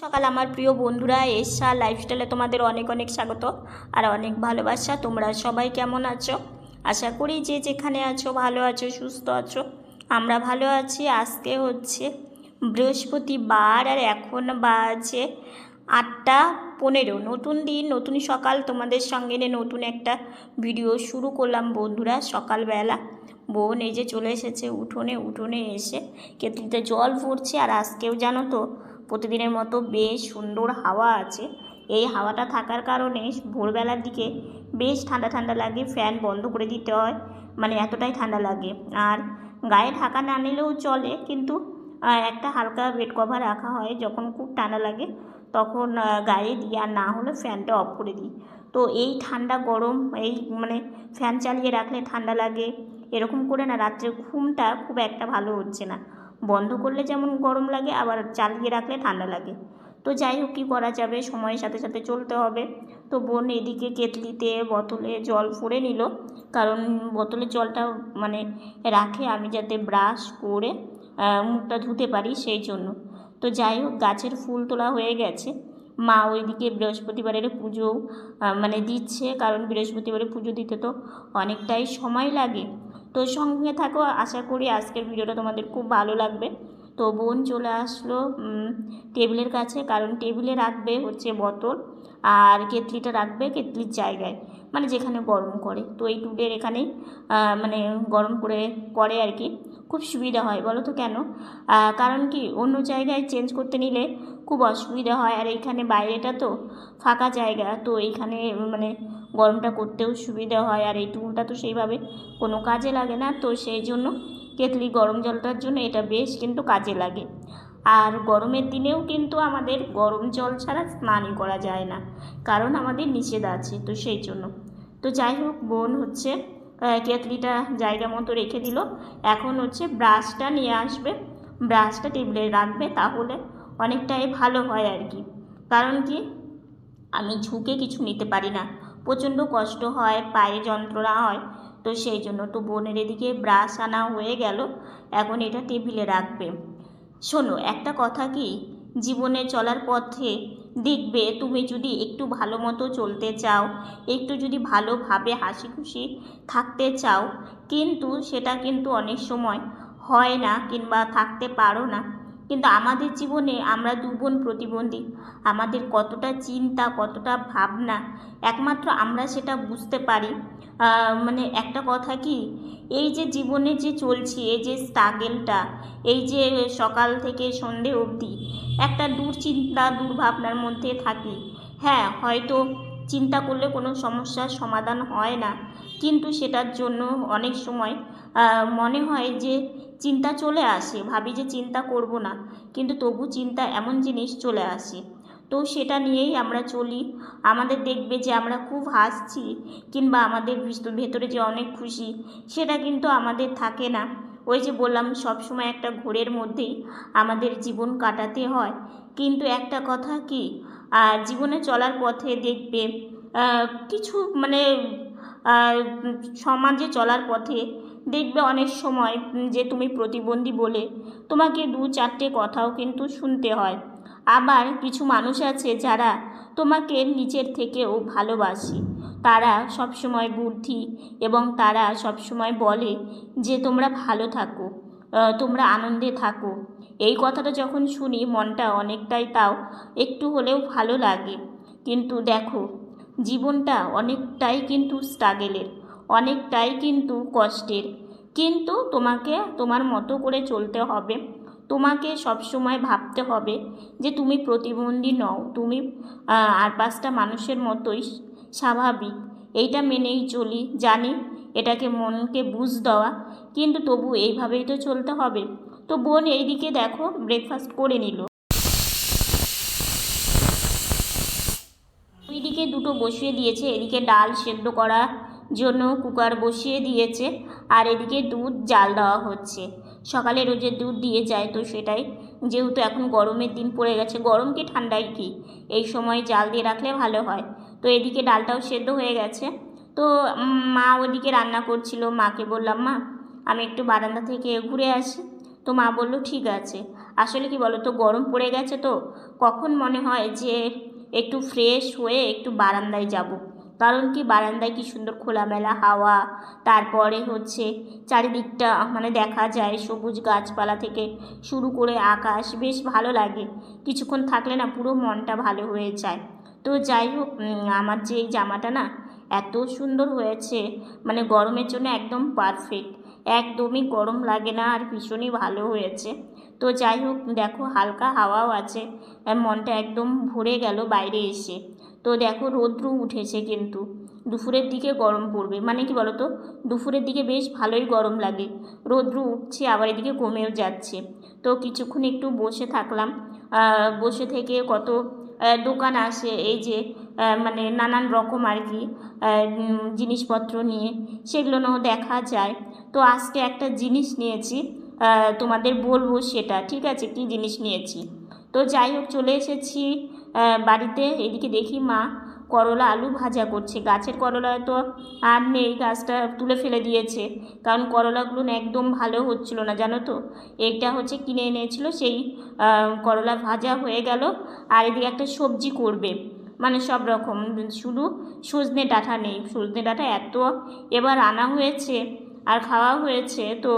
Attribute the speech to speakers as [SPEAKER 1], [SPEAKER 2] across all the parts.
[SPEAKER 1] সকাল আমার প্রিয় বন্ধুরা, এশা লাইফস্টাইলে তোমাদের অনেক অনেক স্বাগত আর অনেক ভালোবাসা। তোমরা সবাই কেমন আছো? আশা করি যে যেখানে আছো ভালো আছো, সুস্থ আছো। আমরা ভালো আছি। আজকে হচ্ছে বৃহস্পতিবার আর এখন বাজে 8:15। নতুন দিন, নতুন সকাল, তোমাদের সঙ্গে নিয়ে নতুন একটা ভিডিও শুরু করলাম বন্ধুরা। সকালবেলা বোন এই যে চলে এসেছে উঠোনে এসে কেটলিতে জল ভরছে। আর আজকেও জানো তো প্রতিদিনের মতো বেশ সুন্দর হাওয়া আছে। এই হাওয়াটা থাকার কারণে ভোরবেলার দিকে বেশ ঠান্ডা ঠান্ডা লাগে। ফ্যান বন্ধ করে দিতে হয়, মানে এতটাই ঠান্ডা লাগে। আর গায়ে ঢাকা না নিলেও চলে, কিন্তু একটা হালকা বেড কভার রাখা হয়। যখন খুব ঠান্ডা লাগে তখন গায়ে দিই, আর না হলে ফ্যানটা অফ করে দিই। তো এই ঠান্ডা গরম এই মানে ফ্যান চালিয়ে রাখলে ঠান্ডা লাগে, এরকম করে না রাত্রে ঘুমটা খুব একটা ভালো হচ্ছে না। বন্ধ করলে যেমন গরম লাগে, আবার চালিয়ে রাখলে ঠান্ডা লাগে। তো যাই হোক, কী করা যাবে, সময়ের সাথে সাথে চলতে হবে। তো বোন এদিকে কেটলিতে বোতলে জল ভরে নিল, কারণ বোতলের জলটা মানে রাখে আমি যাতে ব্রাশ করে মুখটা ধুতে পারি, সেই জন্য। তো যাই হোক, গাছের ফুল তোলা হয়ে গেছে। মা ওইদিকে বৃহস্পতিবারের পুজো মানে দিচ্ছে, কারণ বৃহস্পতিবারে পুজো দিতে তো অনেকটাই সময় লাগে। তো সঙ্গে থাকো, আশা করি আজকের ভিডিওটা তোমাদের খুব ভালো লাগবে। তো বোন চলে আসলো টেবিলের কাছে, কারণ টেবিলে রাখবে হচ্ছে বোতল, আর কেটলিটা রাখবে কেটলির জায়গায়, মানে যেখানে গরম করে। তো এই টুডের এখানেই মানে গরম করে আর কি, খুব সুবিধা হয়। বলো তো কেন? কারণ কি, অন্য জায়গায় চেঞ্জ করতে নিলে খুব অসুবিধা হয়, আর এইখানে বাইরেটা তো ফাঁকা জায়গা, তো এইখানে মানে গরমটা করতেও সুবিধা হয়। আর এই টুলটা তো সেইভাবে কোনো কাজে লাগে না, তো সেই জন্য কেটলি গরম জলটার জন্য এটা বেশ কিন্তু কাজে লাগে। আর গরমের দিনেও কিন্তু আমাদের গরম জল ছাড়া স্নানই করা যায় না, কারণ আমাদের নিষেধ আছে, তো সেই জন্য। তো যাই হোক, বোন হচ্ছে কেটলিটা জায়গা মতো রেখে দিল। এখন হচ্ছে ব্রাশটা নিয়ে আসবে, ব্রাশটা টেবিলে রাখবে, তাহলে অনেকটাই ভালো হয় আর কি। কারণ কি, আমি ঝুঁকে কিছু নিতে পারি না, প্রচণ্ড কষ্ট হয়, পায়ে যন্ত্রণা হয়, তো সেই জন্য। তো বোনের এদিকে ব্রাশ আনা হয়ে গেল, এখন এটা টেবিলে রাখবে। শোনো, একটা কথা কি, জীবনে চলার পথে দেখবে, তুমি যদি একটু ভালো মতো চলতে চাও, একটু যদি ভালোভাবে হাসি খুশি থাকতে চাও, কিন্তু সেটা কিন্তু অনেক সময় হয় না, কিংবা থাকতে পারো না। কিন্তু আমাদের জীবনে আমরা দুবোন প্রতিবন্ধী, আমাদের কতটা চিন্তা, কতটা ভাবনা, একমাত্র আমরা সেটা বুঝতে পারি। মানে একটা কথা কি, এই যে জীবনে যে চলছি, এই যে স্ট্রাগেলটা, এই যে সকাল থেকে সন্ধে অবধি একটা দুশ্চিন্তা দুর্ভাবনার মধ্যে থাকি। হ্যাঁ, হয়তো চিন্তা করলে কোনো সমস্যার সমাধান হয় না, কিন্তু সেটার জন্য অনেক সময় মনে হয় যে চিন্তা চলে আসে, ভাবি যে চিন্তা করব না, কিন্তু তবু চিন্তা এমন জিনিস চলে আসে। তো সেটা নিয়েই আমরা চলি। আমাদের দেখবে যে আমরা খুব হাসছি, কিংবা আমাদের ভেতরে যে অনেক খুশি, সেটা কিন্তু আমাদের থাকে না। ওই যে বললাম, সবসময় একটা ঘোরের মধ্যেই আমাদের জীবন কাটাতে হয়। কিন্তু একটা কথা কি, জীবনে চলার পথে দেখবে কিছু মানে সমাজে চলার পথে দেখবে অনেক সময় যে তুমি প্রতিবন্ধী বলে তোমাকে 2-4টে কথাও কিন্তু শুনতে হয়। আবার কিছু মানুষ আছে যারা তোমাকে নিচের থেকেও ভালোবাসে, তারা সবসময় বুদ্ধি এবং তারা সবসময় বলে যে তোমরা ভালো থাকো, তোমরা আনন্দে থাকো। এই কথাটা যখন শুনি মনটা অনেকটাই তাও একটু হলেও ভালো লাগে। কিন্তু দেখো, জীবনটা অনেকটাই কিন্তু স্ট্রাগেলের, অনেকটাই কিন্তু কষ্টের। কিন্তু তোমাকে তোমার মতো করে চলতে হবে। তোমাকে সবসময় ভাবতে হবে যে তুমি প্রতিবন্ধী নও, তুমি আর 5টা মানুষের মতোই স্বাভাবিক। এইটা মেনেই চলি, জানি এটাকে মনকে বুঝ দেওয়া, কিন্তু তবু এইভাবেই তো চলতে হবে। তো বোন এইদিকে দেখো ব্রেকফাস্ট করে নিল, ওইদিকে দুটো বসিয়ে দিয়েছে, এদিকে ডাল সেদ্ধ করার জন্য কুকার বসিয়ে দিয়েছে, আর এদিকে দুধ জাল দেওয়া হচ্ছে। সকালে রোজের দুধ দিয়ে যায়, তো সেটাই, যেহেতু এখন গরমের দিন পড়ে গেছে, গরম কি ঠান্ডাই কি, এই সময় জাল দিয়ে রাখলে ভালো হয়। তো এদিকে ডালটাও সেদ্ধ হয়ে গেছে। তো মা ওদিকে রান্না করছিল, মাকে বললাম মা আমি একটু বারান্দা থেকে ঘুরে আসি। তো মা বললো ঠিক আছে। আসলে কি বলো তো, গরম পড়ে গেছে তো কখন মনে হয় যে একটু ফ্রেশ হয়ে একটু বারান্দায় যাব। কারণ কি, বারান্দায় কি সুন্দর খোলামেলা হাওয়া, তারপরে হচ্ছে চারিদিকটা মানে দেখা যায় সবুজ গাছপালা থেকে শুরু করে আকাশ, বেশ ভালো লাগে। কিছুক্ষণ থাকলে না পুরো মনটা ভালো হয়ে যায়। তো যাই হোক, আমার যে এই জামাটা না এত সুন্দর হয়েছে, মানে গরমের জন্য একদম পারফেক্ট, একদমই গরম লাগে না আর ভীষণই ভালো হয়েছে। তো যাই হোক, দেখো হালকা হাওয়াও আছে, মনটা একদম ভরে গেল বাইরে এসে। তো দেখো রৌদ্র উঠেছে, কিন্তু দুপুরের দিকে গরম পড়বে, মানে কি বলো তো, দুপুরের দিকে বেশ ভালোই গরম লাগে, রৌদ্র উঠছে আবার এদিকে কমেও যাচ্ছে। তো কিছুক্ষণ একটু বসে থাকলাম, বসে থেকে কত দোকান আসে এই যে মানে নানান রকম আর কি জিনিসপত্র নিয়ে, সেগুলো দেখা যায়। তো আজকে একটা জিনিস নিয়েছি, তোমাদের বলবো সেটা, ঠিক আছে, কি জিনিস নিয়েছি। তো যাই হোক, চলে এসেছি বাড়িতে। এদিকে দেখি মা করলা আলু ভাজা করছে। গাছের করলা তো আর নেই, গাছটা তুলে ফেলে দিয়েছে, কারণ করলাগুলো না একদম ভালো হচ্ছিল না, জানো তো। এটা হচ্ছে কিনে এনেছিল, সেই করলা ভাজা হয়ে গেল। আর এদিকে একটা সবজি করবে, মানে সব রকম, শুধু সজনে ডাঁটা নেই। সজনে ডাঁটা এত এবার আনা হয়েছে আর খাওয়া হয়েছে, তো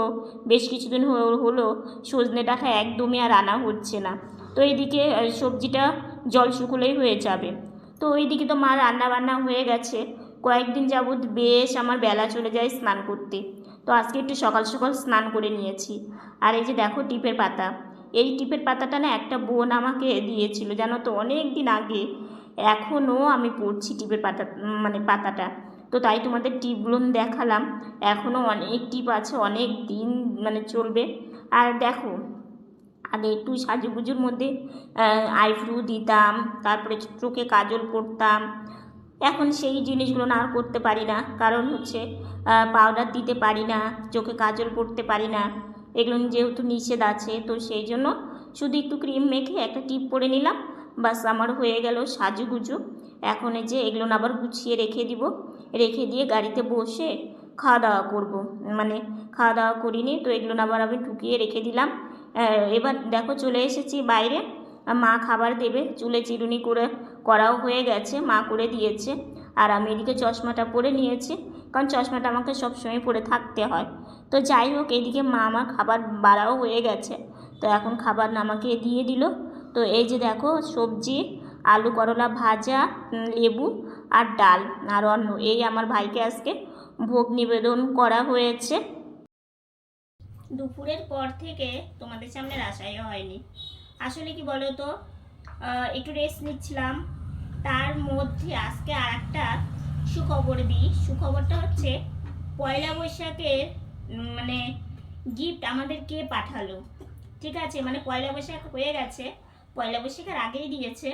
[SPEAKER 1] বেশ কিছুদিন হলো সজনে ডাঁটা একদমই আর আনা হচ্ছে না। তো এইদিকে সবজিটা জল শুকোলেই হয়ে যাবে। তো ওইদিকে তো মা রান্না বান্না হয়ে গেছে। কয়েকদিন যাবৎ বেশ আমার বেলা চলে যায় স্নান করতে, তো আজকে একটু সকাল সকাল স্নান করে নিয়েছি। আর এই যে দেখো টিপের পাতা, এই টিপের পাতাটা না একটা বোন আমাকে দিয়েছিল, জানো তো, অনেক দিন আগে। এখনও আমি পড়ছি টিপের পাতা, মানে পাতাটা। তো তাই তোমাদের টিপগুলো দেখালাম, এখনও অনেক টিপ আছে, অনেক দিন মানে চলবে। আর দেখো, আগে একটু সাজুগুজুর মধ্যে আইব্রু দিতাম, তারপরে চোখে কাজল করতাম। এখন সেই জিনিসগুলো না আর করতে পারি না, কারণ হচ্ছে পাউডার দিতে পারি না, চোখে কাজল করতে পারি না, এগুলো যেহেতু নিষেধ আছে। তো সেই জন্য শুধু একটু ক্রিম মেখে একটা টিপ পরে নিলাম, বাস আমার হয়ে গেল সাজুগুজু। এখন এই যে এগুলো আবার গুছিয়ে রেখে দিব, রেখে দিয়ে গাড়িতে বসে খাওয়া দাওয়া করব। মানে খাওয়া দাওয়া করিনি, তো এগুলো আবার আমি ঢুকিয়ে রেখে দিলাম। এবার দেখো চলে এসেছি বাইরে, মা খাবার দেবে, চুলে চিরুনি করাও হয়ে গেছে, মা করে দিয়েছে। আর আমি এদিকে চশমাটা পরে নিয়েছি, কারণ চশমাটা আমাকে সবসময় পরে থাকতে হয়। তো যাই হোক, এদিকে মা আমার খাবার বাড়াও হয়ে গেছে, তো এখন খাবার আমাকে দিয়ে দিল। তো এই যে দেখো সবজি, আলু করলা ভাজা, লেবু আর ডাল আর অন্ন, এই আমার ভাইকে আজকে ভোগ নিবেদন করা হয়েছে। দুপুরের পর থেকে তোমাদের সামনে আসাই হয়নি। আসলে কি বলো তো, একটু রেস্ট নিচ্ছিলাম, তার মধ্যে আজকে আর একটা সুখবর দিই। সুখবরটা হচ্ছে পয়লা বৈশাখের মানে গিফট আমাদের কে পাঠালো, ঠিক আছে, মানে পয়লা বৈশাখ হয়ে গেছে, পয়লা বৈশাখের আগেই দিয়েছে।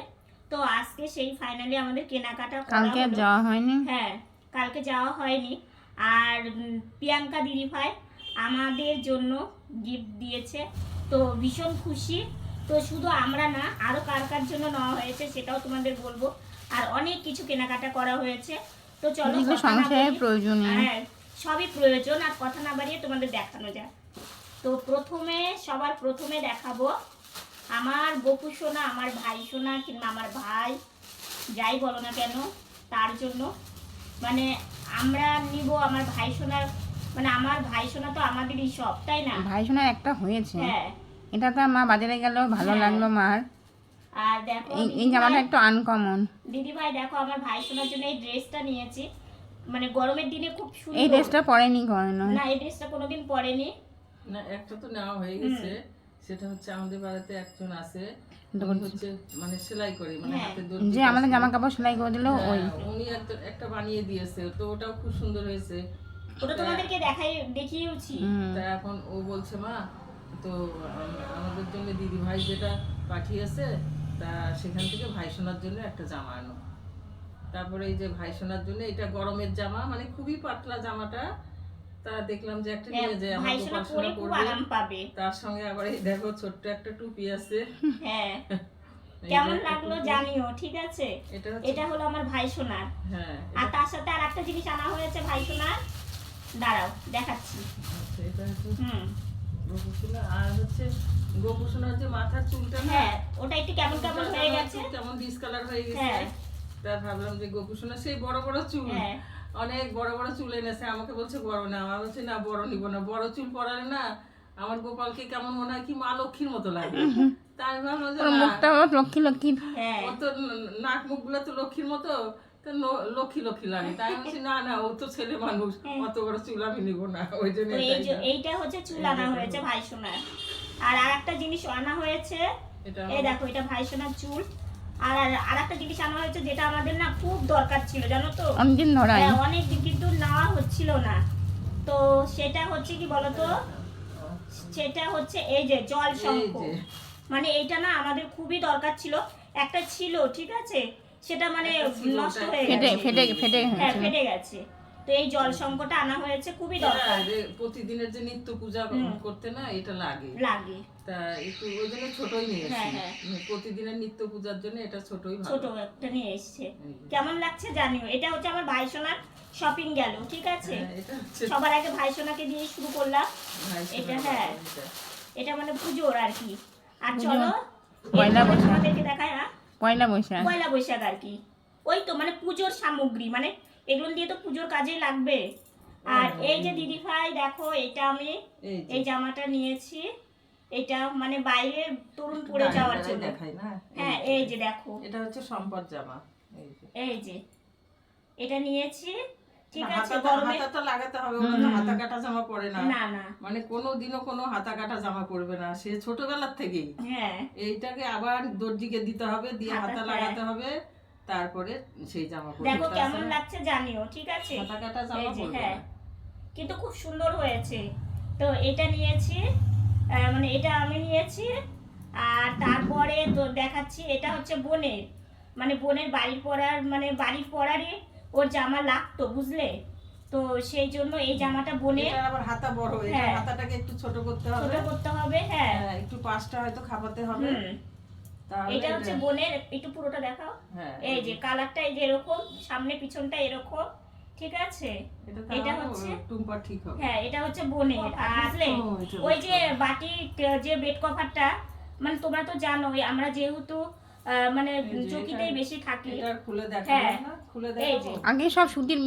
[SPEAKER 1] তো আজকে সেই ফাইনালি আমাদের কেনাকাটা
[SPEAKER 2] কালকে যাওয়া হয়নি।
[SPEAKER 1] হ্যাঁ, কালকে যাওয়া হয়নি। আর প্রিয়াঙ্কা দিদিভাই আমাদের জন্য গিফট দিয়েছে, তো ভীষণ খুশি। তো শুধু আমরা না, আরও কার কার জন্য নেওয়া হয়েছে সেটাও তোমাদের বলবো। আর অনেক কিছু কেনাকাটা করা হয়েছে। তো চলো,
[SPEAKER 2] সংসারের প্রয়োজনীয়,
[SPEAKER 1] হ্যাঁ সবই প্রয়োজন, আর কথা না বাড়িয়ে তোমাদের দেখানো যায়। তো সবার প্রথমে দেখাবো আমার বপু সোনা, আমার ভাই সোনা, কিংবা আমার ভাই, যাই বলো না কেন, তার জন্য মানে আমরা নিব আমার ভাই সোনার, মানে আমার ভাই সোনা তো আমাদেরই সব, তাই না?
[SPEAKER 2] ভাই সোনার একটা হয়েছে,
[SPEAKER 1] হ্যাঁ,
[SPEAKER 2] এটা তো মা বাজারে গেল, ভালো লাগলো মার।
[SPEAKER 1] আর দেখো
[SPEAKER 2] এই জামাটা একটু আনকমন।
[SPEAKER 1] দিদি ভাই দেখো আমার ভাই সোনার জন্য এই ড্রেসটা নিয়েছি, মানে গরমের দিনে খুব সুন্দর।
[SPEAKER 2] এই ড্রেসটা পরেনি কখনো?
[SPEAKER 1] না, এই ড্রেসটা কোনোদিন পরেনি।
[SPEAKER 3] না, একটা তো নেওয়া হয়ে গেছে, সেটা হচ্ছে আমাদের বাড়িতে একজন আছে, হচ্ছে মানে সেলাই করে, মানে হাতে দর্জি,
[SPEAKER 2] যে আমাদের জামা কাপড় সেলাই করে দিল, ওই
[SPEAKER 3] উনি একটা বানিয়ে দিয়েছে, তো ওটাও খুব সুন্দর হয়েছে।
[SPEAKER 1] ওটা তোমাদেরকে দেখিয়েছি।
[SPEAKER 3] তা এখন ও বলছে মা, তো আমাদের জন্য দিদি ভাই যেটা পাঠিয়েছে, তা সেখান থেকে ভাই সোনার জন্য একটা জামা আনো। তারপরে এই যে ভাই সোনার জন্য এটা গরমের জামা, মানে খুবই পাতলা জামাটা, তা দেখলাম যে একটা নিয়ে যায়, আমার পড়াশোনা করবে, তার সঙ্গে আবার এই দেখো ছোট্ট একটা টুপি আছে।
[SPEAKER 1] হ্যাঁ, কেমন লাগলো জানিও, ঠিক আছে। এটা হলো আমার ভাই সোনার।
[SPEAKER 3] হ্যাঁ,
[SPEAKER 1] আর তার সাথে আর একটা জিনিস আনা হয়েছে ভাই সোনার, দাঁড়াও দেখাচ্ছি।
[SPEAKER 3] এটা আর হচ্ছে গোপুসোনার যে মাথার চুলটা না,
[SPEAKER 1] হ্যাঁ ওটা একটু কেমন কেমন হয়ে গেছে।
[SPEAKER 3] কেমন ডিসকালার হয়ে গেছে।
[SPEAKER 1] হ্যাঁ।
[SPEAKER 3] তা ভাবলাম যে গোপুসোনা সেই বড় বড় চুল,
[SPEAKER 1] হ্যাঁ।
[SPEAKER 3] অনেক বড় বড় চুল এনেছে, আমাকে বলছে বড় না, আমার বলছে না বড় নিব না, বড় চুল পড়ালে না আমার গোপালকে কেমন মনে হয় কি মা লক্ষ্মীর মতো লাগে। তাই আমি ভাবলাম যে
[SPEAKER 2] ওর
[SPEAKER 3] না,
[SPEAKER 2] মুখটা লক্ষ্মী লক্ষ্মী।
[SPEAKER 1] হ্যাঁ
[SPEAKER 3] ও তো নাক মুখ গুলো তো লক্ষ্মীর মতো, তো লক্ষ্মী লক্ষ্মী লাগে। তাই আমি বলছি না না, ও তো ছেলে মানুষ, অত বড় চুল আমি নিব না। ওই জন্য
[SPEAKER 1] তো এইটা হচ্ছে চুল আনা হয়েছে ভাই সোনার। আর আরেকটা জিনিস আনা হয়েছে,
[SPEAKER 3] এটা
[SPEAKER 1] এই দেখো এটা ভাই সোনার চুল। আর আরেকটা জিনিস আনা হয়েছে যেটা আমাদের না খুব দরকার ছিল জানো তো,
[SPEAKER 2] অনেকদিন ধরাই।
[SPEAKER 1] হ্যাঁ, অনেক দিন কিন্তু নেওয়া হচ্ছিল না। তো সেটা হচ্ছে কি বলতো, সেটা হচ্ছে এই যে জল শঙ্খ।
[SPEAKER 3] এই যে।
[SPEAKER 1] মানে এইটা না আমাদের খুবই দরকার ছিল, একটা ছিল ঠিক আছে, সেটা মানে
[SPEAKER 3] একটা ছিল,
[SPEAKER 1] নষ্ট
[SPEAKER 3] ওটা
[SPEAKER 1] হয়ে
[SPEAKER 2] ফেটে
[SPEAKER 1] গেছে।
[SPEAKER 2] ফেটে ফেটে
[SPEAKER 1] হ্যাঁ
[SPEAKER 2] হয়েছিল।
[SPEAKER 1] ফেটে গেছে। তো এই জল শঙ্খটা আনা হয়েছে, খুবই দরকার
[SPEAKER 3] হ্যাঁ, যে প্রতিদিনের যে নিত্য পূজা করতে না এটা লাগে,
[SPEAKER 1] লাগে।
[SPEAKER 3] তা একটু ওই জন্য ছোটই নিয়ে
[SPEAKER 1] হ্যাঁ,
[SPEAKER 3] এসেছি।
[SPEAKER 1] হ্যাঁ।
[SPEAKER 3] প্রতিদিনের নিত্য পূজার জন্য এটা ছোটই ভালো।
[SPEAKER 1] ছোট একটা নিয়ে এসছে,
[SPEAKER 3] এই।
[SPEAKER 1] কেমন লাগছে জানিও। এটা হচ্ছে আমার ভাই সোনার শপিং গেল ঠিক আছে।
[SPEAKER 3] হ্যাঁ, এটা হচ্ছে
[SPEAKER 1] সবার আগে ভাই সোনাকে দিয়ে শুরু করলাম।
[SPEAKER 3] ভাই
[SPEAKER 1] এটা
[SPEAKER 3] সোনার
[SPEAKER 1] হ্যাঁ,
[SPEAKER 3] এটা।
[SPEAKER 1] এটা মানে পুজোর আর কি। আর চলো
[SPEAKER 2] পয়লা
[SPEAKER 1] এরপরে
[SPEAKER 2] বৈশাখ।
[SPEAKER 1] তোমাদেরকে দেখায়। হ্যাঁ
[SPEAKER 2] পয়লা বৈশাখ।
[SPEAKER 1] পয়লা বৈশাখ আর কি, ওই তো মানে পুজোর সামগ্রী, মানে এগুলো দিয়ে তো পুজোর কাজে লাগবে। আর এই যে দিদি ভাই দেখো, এটা আমি
[SPEAKER 3] এই যে।
[SPEAKER 1] এই জামাটা নিয়েছি, এটা মানে বাইরে তরুণ পরে যাওয়ার
[SPEAKER 3] গায়ে
[SPEAKER 1] জন্য।
[SPEAKER 3] দেখাই না,
[SPEAKER 1] হ্যাঁ এই যে দেখো,
[SPEAKER 3] এটা হচ্ছে সম্পদ জামা। এই যে।
[SPEAKER 1] এই যে এটা নিয়েছি ঠিক
[SPEAKER 3] না,
[SPEAKER 1] আছে।
[SPEAKER 3] হাতা
[SPEAKER 1] গরমে
[SPEAKER 3] হাতা তো লাগাতে হবে, ওরা তো হাতা কাটা জামা পরে না।
[SPEAKER 1] না না,
[SPEAKER 3] মানে কোনোদিনও কোনো হাতা কাটা জামা পরবে না, সে ছোটবেলার থেকেই।
[SPEAKER 1] হ্যাঁ
[SPEAKER 3] এইটাকে আবার দর্জিকে দিতে হবে, দিয়ে
[SPEAKER 1] হাতা,
[SPEAKER 3] হাতা লাগাতে হবে, তারপরে সেই জামা পরবে।
[SPEAKER 1] দেখো কেমন
[SPEAKER 3] তাছাড়া
[SPEAKER 1] লাগছে জানিও ঠিক আছে।
[SPEAKER 3] হাতা কাটা
[SPEAKER 1] এই
[SPEAKER 3] জামা
[SPEAKER 1] যে
[SPEAKER 3] পরবে
[SPEAKER 1] হ্যাঁ,
[SPEAKER 3] না।
[SPEAKER 1] কিন্তু খুব সুন্দর হয়েছে। তো এটা নিয়েছি, মানে এটা আমি নিয়েছি। আর তারপরে তো দেখাচ্ছি, এটা হচ্ছে বোনের, মানে বোনের বাড়ির পরার, মানে বাড়ির পরারই ওর জামা লাগতো বুঝলে। তো সেই জন্য এই জামাটা বোনের
[SPEAKER 3] এটা আবার হাতা বড়, এটা
[SPEAKER 1] হ্যাঁ।
[SPEAKER 3] হাতাটাকে একটু ছোট করতে হবে।
[SPEAKER 1] ছোট করতে হবে। হ্যাঁ
[SPEAKER 3] হ্যাঁ, একটু পাশটা হয়তো খাপাতে হবে।
[SPEAKER 1] হুম,
[SPEAKER 3] তাহলে
[SPEAKER 1] এটা হচ্ছে বোনের, একটু পুরোটা দেখাও।
[SPEAKER 3] হ্যাঁ,
[SPEAKER 1] এই যে কালারটা এই যে এরকম, সামনে পিছনটা এরকম ঠিক আছে। এটা হচ্ছে
[SPEAKER 3] টুম্পা ঠিক হবে।
[SPEAKER 1] হ্যাঁ, এটা হচ্ছে বোনের। আসলে ওই যে বাটি যে বেড কভারটা, মানে তোমরা তো জানোই আমরা যেহেতু মানে
[SPEAKER 3] এই যে
[SPEAKER 1] চৌকিতেই
[SPEAKER 3] এটা-
[SPEAKER 1] বেশি থাকি।
[SPEAKER 3] এটা খুলে দেখাবো
[SPEAKER 1] হ্যাঁ।
[SPEAKER 3] না, খুলে
[SPEAKER 1] এই যে।
[SPEAKER 3] দেখাবো।
[SPEAKER 2] আগে সব সুতির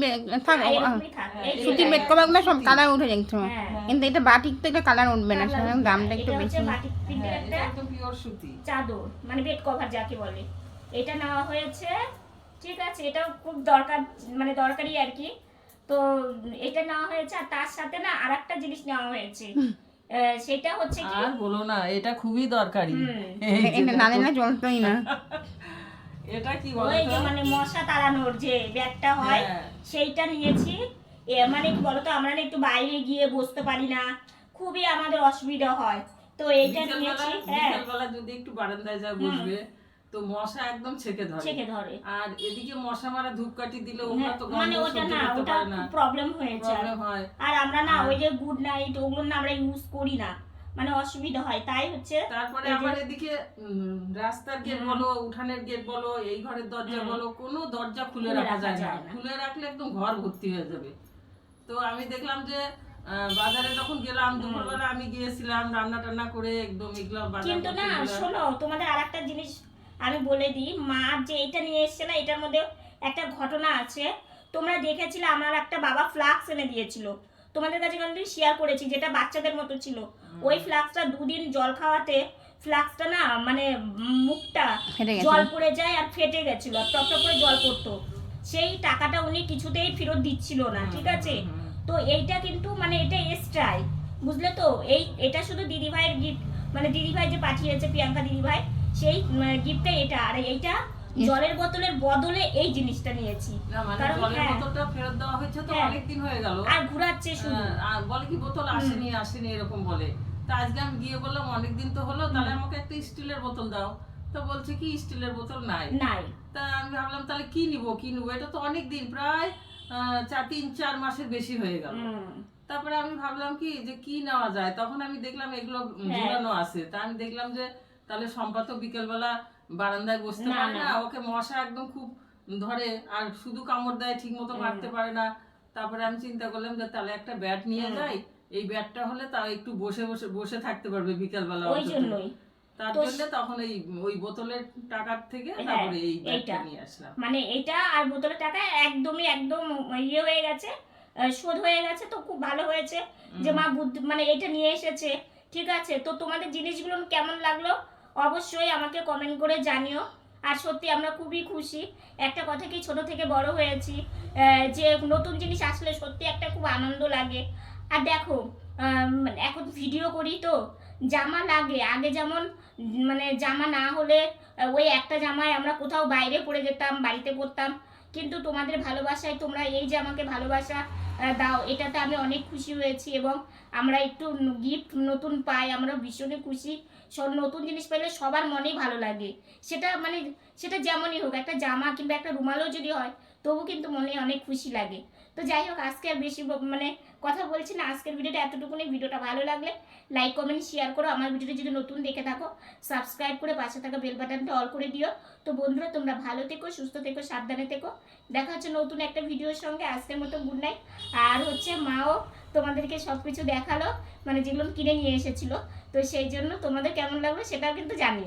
[SPEAKER 2] থাক,
[SPEAKER 1] এরকমই থাক। এই যে
[SPEAKER 2] সুতির
[SPEAKER 1] দেখো।
[SPEAKER 2] বেড কভারগুলো সব কালার উঠে যাচ্ছে।
[SPEAKER 1] হ্যাঁ।
[SPEAKER 2] কিন্তু এটা বাটিক তো এটা কালার উঠবে না,
[SPEAKER 1] কালার
[SPEAKER 2] সেরকম
[SPEAKER 1] উঠবে না।
[SPEAKER 2] দামটা একটু
[SPEAKER 1] এটা
[SPEAKER 2] বেশি।
[SPEAKER 1] হচ্ছে বাটিক প্রিন্টের
[SPEAKER 3] হ্যাঁ, এটা
[SPEAKER 1] একটা
[SPEAKER 3] একদম পিওর সুতি।
[SPEAKER 1] চাদর, মানে বেড কভার যাকে বলে, এটা নেওয়া হয়েছে ঠিক আছে। এটাও খুব দরকার, মানে দরকারি আর কি। তো এটা নেওয়া হয়েছে। আর তার সাথে না আরেকটা জিনিস নেওয়া হয়েছে, সেটা হচ্ছে কি,
[SPEAKER 3] আর বলো না, এটা খুবই দরকারি।
[SPEAKER 1] হুম।
[SPEAKER 3] এই যে
[SPEAKER 2] এটা না
[SPEAKER 3] দেখো।
[SPEAKER 2] নিলে চলতোই না।
[SPEAKER 3] এটা কি বলো
[SPEAKER 1] ওই
[SPEAKER 3] তো?
[SPEAKER 1] যে মানে মশা তাড়ানোর যে ব্যাগটা হয়,
[SPEAKER 3] হ্যাঁ।
[SPEAKER 1] সেইটা নিয়েছি। মানে কি বলতো, আমরা না একটু বাইরে গিয়ে বসতে পারি না, খুবই আমাদের অসুবিধা হয়। তো এইটা নিয়েছি। হ্যাঁ
[SPEAKER 3] বিকেলবেলা যদি একটু বারান্দায় যা বসবে, তো মশা একদম ছেকে ধরে।
[SPEAKER 1] ছেকে ধরে।
[SPEAKER 3] আর এদিকে মশা মারা ধূপকাঠি দিলে ওটা
[SPEAKER 1] হ্যাঁ,
[SPEAKER 3] তো
[SPEAKER 1] মানে
[SPEAKER 3] গন্ধ
[SPEAKER 1] ওটা
[SPEAKER 3] সহ্য
[SPEAKER 1] না,
[SPEAKER 3] করতে
[SPEAKER 1] ওটা
[SPEAKER 3] পারে না,
[SPEAKER 1] খুব প্রবলেম হয়েছে।
[SPEAKER 3] প্রবলেম হয়।
[SPEAKER 1] আর আমরা না
[SPEAKER 3] আর-
[SPEAKER 1] ওই যে গুড নাইট ওগুলো না আমরা ইউজ করি না, মানে অসুবিধা হয়, তাই হচ্ছে।
[SPEAKER 3] তারপরে
[SPEAKER 1] এই যে-
[SPEAKER 3] আবার এদিকে রাস্তার গেট বলো, উঠানের গেট বলো, এই ঘরের দরজা বলো, কোনো দরজা খুলে রাখা যায় না। খুলে রাখলে একদম ঘর ভর্তি হয়ে যাবে। তো আমি দেখলাম যে বাজারে যখন গেলাম দুপুরবেলা, আমি গিয়েছিলাম রান্না টান্না করে একদম এগুলো বাজার
[SPEAKER 1] কিন্তু
[SPEAKER 3] করতে
[SPEAKER 1] না
[SPEAKER 3] গেলাম।
[SPEAKER 1] শোনো, তোমাদের আরেকটা জিনিস আমি বলে দিই, মা যে এটা নিয়ে এসছে না, এটার মধ্যে একটা ঘটনা আছে। তোমরা দেখেছিলে আমার একটা বাবা ফ্লাক্স এনে দিয়েছিল, তোমাদের কাছে কিন্তু শেয়ার করেছি, যেটা বাচ্চাদের মতো ছিল। ওই ফ্লাক্সটা দুদিন জল খাওয়াতে ফ্লাক্সটা না মানে মুখটা
[SPEAKER 2] ফেটে গেছে।
[SPEAKER 1] জল পড়ে যায় আর ফেটে গেছিল, টপ টপ করে জল পড়তো। সেই টাকাটা উনি কিছুতেই ফেরত দিচ্ছিল না ঠিক আছে। তো এইটা কিন্তু মানে এটা এক্সট্রাই, বুঝলে তো। এটা শুধু দিদিভাইয়ের গিফট, মানে দিদিভাই যে পাঠিয়েছে, প্রিয়াঙ্কা দিদিভাই, সেই গিফটটা এটা। আর এইটা জলের বোতলের বদলে এই জিনিসটা নিয়েছি,
[SPEAKER 3] না মানে
[SPEAKER 1] কারণ
[SPEAKER 3] জলের
[SPEAKER 1] হ্যাঁ,
[SPEAKER 3] বোতলটা ফেরত দেওয়া হয়েছে তো
[SPEAKER 1] হ্যাঁ।
[SPEAKER 3] অনেকদিন হয়ে গেল।
[SPEAKER 1] আর ঘুরাচ্ছে শুধু।
[SPEAKER 3] আর বলে কি বোতল আসেনি আসেনি এরকম বলে। তা আজকে আমি গিয়ে বললাম অনেকদিন তো হলো, তাহলে আমাকে একটা স্টিলের বোতল দাও। তো বলছে কি স্টিলের বোতল নাই।
[SPEAKER 1] নাই।
[SPEAKER 3] তা আমি ভাবলাম তাহলে কি নিবো, এটা তো অনেক দিন, প্রায় 3-4 মাসের বেশি হয়ে গেল। তারপরে আমি ভাবলাম কি যে নেওয়া যায়, তখন আমি দেখলাম এগুলো ঝুলানো আছে। তা আমি দেখলাম যে তাহলে সম্পা তো বিকেলবেলা বারান্দায় বসতে পারে না, ওকে মশা একদম খুব ধরে, আর শুধু কামড় দেয়, ঠিক মতো মারতে পারে না। তারপরে আমি চিন্তা করলাম যে তাহলে একটা ব্যাট নিয়ে যাই, এই ব্যাটটা হলে তাও একটু বসে বসে বসে থাকতে পারবে বিকালবেলা
[SPEAKER 1] ওই
[SPEAKER 3] অন্তত।
[SPEAKER 1] জন্যই
[SPEAKER 3] তার
[SPEAKER 1] তো
[SPEAKER 3] জন্য তখন ওই বোতলের টাকার থেকে
[SPEAKER 1] হ্যাঁ,
[SPEAKER 3] তারপরে এই ব্যাটটা
[SPEAKER 1] এইটা
[SPEAKER 3] নিয়ে আসলাম।
[SPEAKER 1] মানে এটা আর বোতলের টাকা একদমই একদম ইয়ে হয়ে গেছে, শোধ হয়ে গেছে। তো খুব ভালো হয়েছে যে মা বুদ্ধি মানে এটা নিয়ে এসেছে। ঠিক আছে, তো তোমাদের জিনিসগুলো কেমন লাগলো অবশ্যই আমাকে কমেন্ট করে জানিও। আর সত্যি আমরা খুবই খুশি। একটা কথা কি, ছোট থেকে বড় হয়েছি, যে নতুন জিনিস আসলে সত্যি একটা খুব আনন্দ লাগে। আর দেখো এখন ভিডিও করি তো জামা লাগে, আগে যেমন মানে জামা না হলে ওই একটা জামায় আমরা কোথাও বাইরে পড়ে যেতাম, বাড়িতে পড়তাম। কিন্তু তোমাদের ভালোবাসায় তোমরা এই যে আমাকে ভালোবাসা দাও, এটাতে আমি অনেক খুশি হয়েছি। এবং আমরা একটু গিফট নতুন পাই, আমরা ভীষণই খুশি। সব নতুন জিনিস পেলে সবার মনেই ভালো লাগে, সেটা মানে সেটা যেমনই হোক, একটা জামা কিংবা একটা রুমালও যদি হয় তবু কিন্তু মনে অনেক খুশি লাগে। তো যাই হোক, আজকে আর বেশি মানে কথা বলছি না, আজকের ভিডিওটা এতটুকুনি। ভিডিওটা ভালো লাগলে লাইক কমেন্ট শেয়ার করো। আমার ভিডিওটা যদি নতুন দেখে থাকো সাবস্ক্রাইব করে পাশে থাকা বেল বাটনটা অল করে দিও। তো বন্ধুরা, তোমরা ভালো থেকো, সুস্থ থেকো, সাবধানে থেকো। দেখা হচ্ছে নতুন একটা ভিডিওর সঙ্গে। আজকের মতো গুড নাইট। আর হচ্ছে মাও তোমাদেরকে সব কিছু দেখালো, মানে যেগুলো কিনে নিয়ে এসেছিলো। তো সেই জন্য তোমাদের কেমন লাগলো সেটাও কিন্তু জানিও।